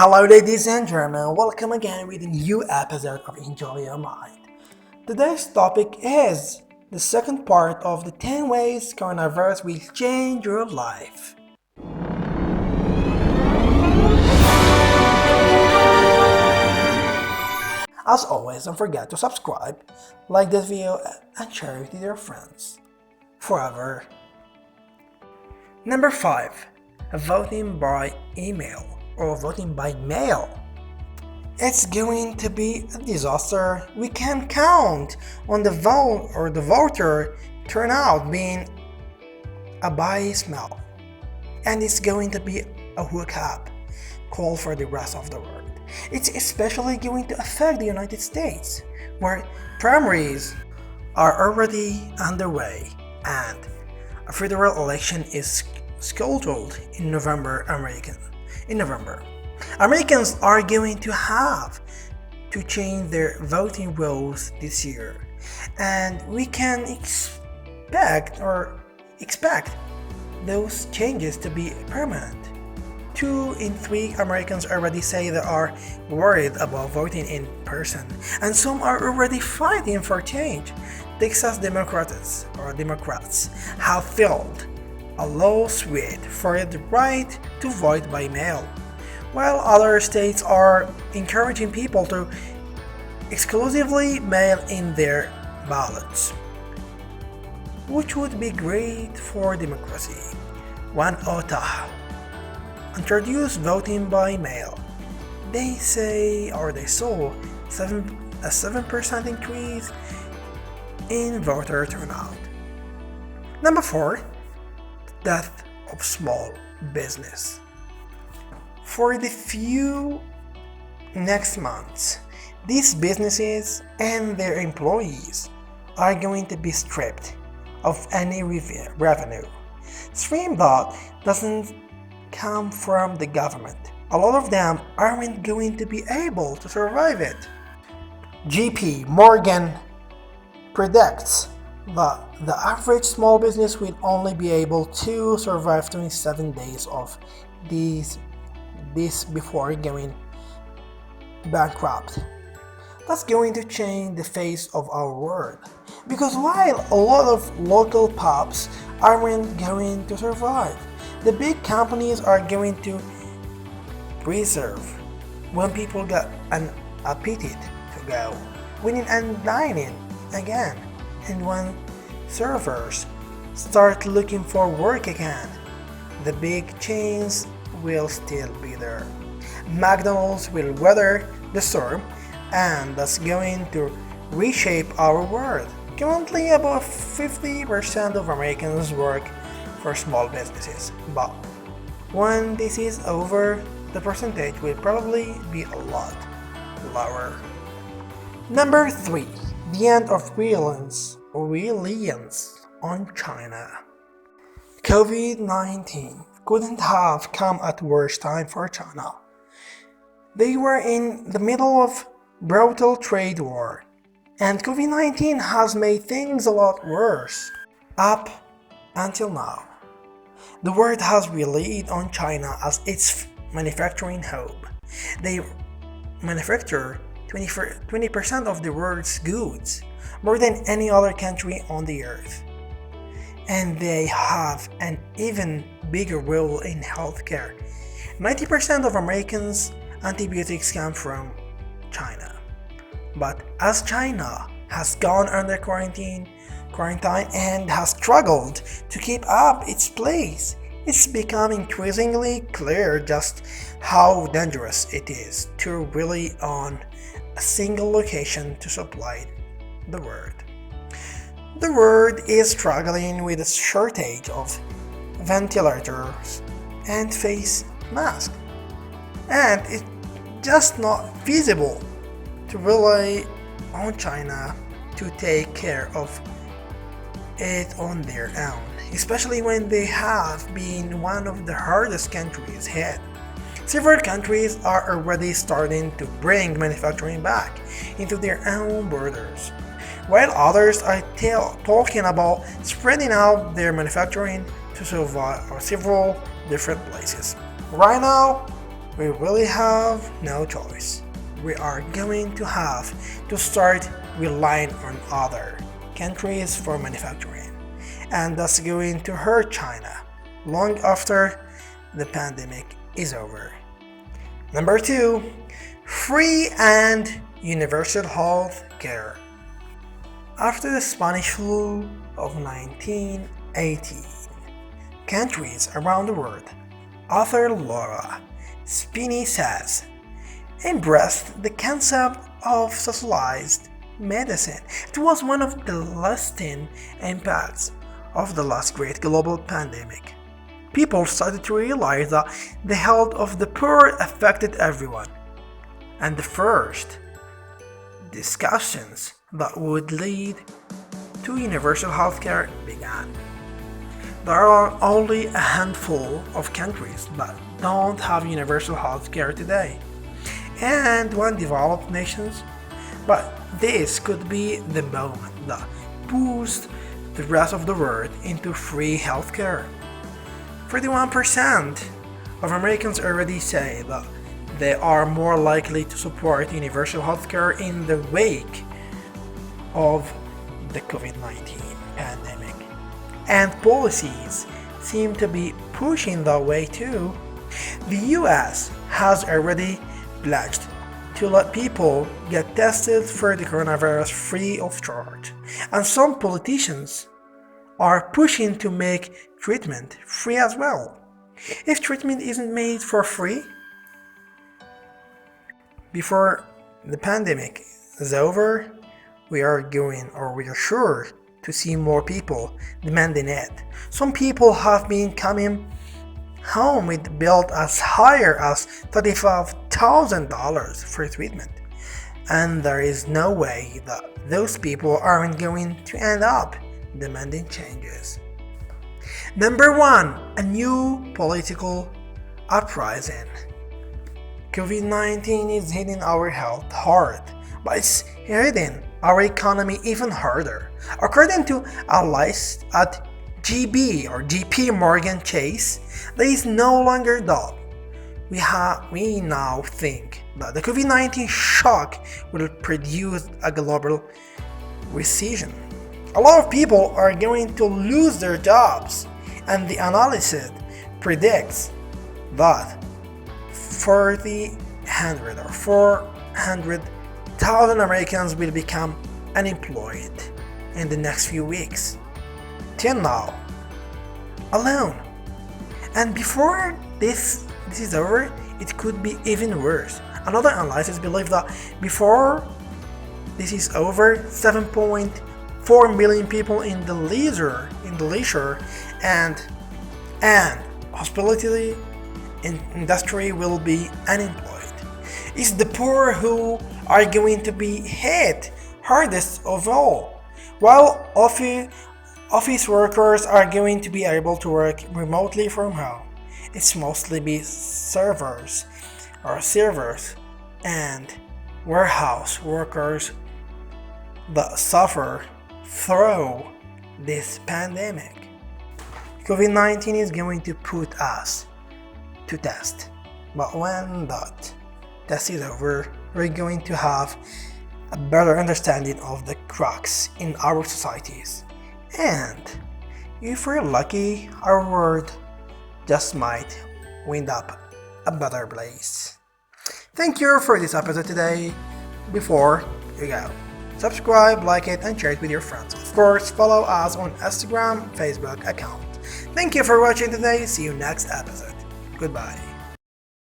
Hello, ladies and gentlemen. Welcome again with a new episode of Enjoy Your Mind. Today's topic is the second part of the 10 ways coronavirus will change your life. As always, don't forget to subscribe, like this video, and share it with your friends. Forever. Number 5. Voting by email or voting by mail. It's going to be a disaster. We can count on the vote or the voter turnout being a by smell. And it's going to be a hookup call for the rest of the world. It's especially going to affect the United States, where primaries are already underway and a federal election is scheduled in November. Americans are going to have to change their voting rules this year, and we can expect those changes to be permanent. 2 in 3 Americans already say they are worried about voting in person, and some are already fighting for change. Texas Democrats have filed a lawsuit for the right to vote by mail, while other states are encouraging people to exclusively mail in their ballots, which would be great for democracy. One Utah introduced voting by mail. They saw a 7% increase in voter turnout. Number 4. Death of small business. For the few next months, these businesses and their employees are going to be stripped of any revenue. Stream that doesn't come from the government. A lot of them aren't going to be able to survive it. JP Morgan predicts that the average small business will only be able to survive 27 days of this before going bankrupt. That's going to change the face of our world, because while a lot of local pubs aren't going to survive, the big companies are going to preserve when people get an appetite to go winning and dining again, and when servers start looking for work again, the big chains will still be there. McDonald's will weather the storm, and that's going to reshape our world. Currently, about 50% of Americans work for small businesses, but when this is over, the percentage will probably be a lot lower. Number 3. The end of reliance on China. COVID-19 couldn't have come at worse time for China. They were in the middle of brutal trade war, and COVID-19 has made things a lot worse up until now. The world has relied on China as its manufacturing hub. They manufacture 20% of the world's goods, more than any other country on the earth. And they have an even bigger role in healthcare. 90% of Americans' antibiotics come from China. But as China has gone under quarantine and has struggled to keep up its place, it's become increasingly clear just how dangerous it is to rely on a single location to supply the world. The world is struggling with a shortage of ventilators and face masks, and it's just not feasible to rely on China to take care of it on their own, especially when they have been one of the hardest countries hit. Several countries are already starting to bring manufacturing back into their own borders, while others are talking about spreading out their manufacturing to several different places. Right now, we really have no choice. We are going to have to start relying on other countries for manufacturing, and that's going to hurt China long after the pandemic is over. Number 2, free and universal health care. After the Spanish flu of 1918, countries around the world, author Laura Spinney says, embraced the concept of socialized medicine. It was one of the lasting impacts of the last great global pandemic. People started to realize that the health of the poor affected everyone, and the first discussions that would lead to universal healthcare began. There are only a handful of countries that don't have universal healthcare today, and one developed nations, but this could be the moment that boosts the rest of the world into free healthcare. 41% of Americans already say that they are more likely to support universal healthcare in the wake of the COVID-19 pandemic. And policies seem to be pushing that way too. The US has already pledged to let people get tested for the coronavirus free of charge, and some politicians are pushing to make treatment free as well. If treatment isn't made for free before the pandemic is over, we are sure to see more people demanding it. Some people have been coming home with bills as higher as $35,000 for treatment, and there is no way that those people aren't going to end up demanding changes. Number 1, a new political uprising. COVID-19 is hitting our health hard, but it's hitting our economy even harder. According to analysts at JP Morgan Chase, there is no longer doubt. We now think that the COVID-19 shock will produce a global recession. A lot of people are going to lose their jobs, and the analysis predicts that 400,000 Americans will become unemployed in the next few weeks. Till now alone. And before this is over, it could be even worse. Another analysis believes that before this is over, 7.4 million people in the leisure and hospitality industry will be unemployed. It's the poor who are going to be hit hardest of all, while office workers are going to be able to work remotely from home. It's mostly be servers and warehouse workers that suffer through this pandemic. COVID-19 is going to put us to test, but when that test is over, we're going to have a better understanding of the cracks in our societies, and if we're lucky, our world just might wind up a better place. Thank you for this episode today. Before you go, subscribe, like it, and share it with your friends. Of course, follow us on Instagram, Facebook account. Thank you for watching today. See you next episode. Goodbye.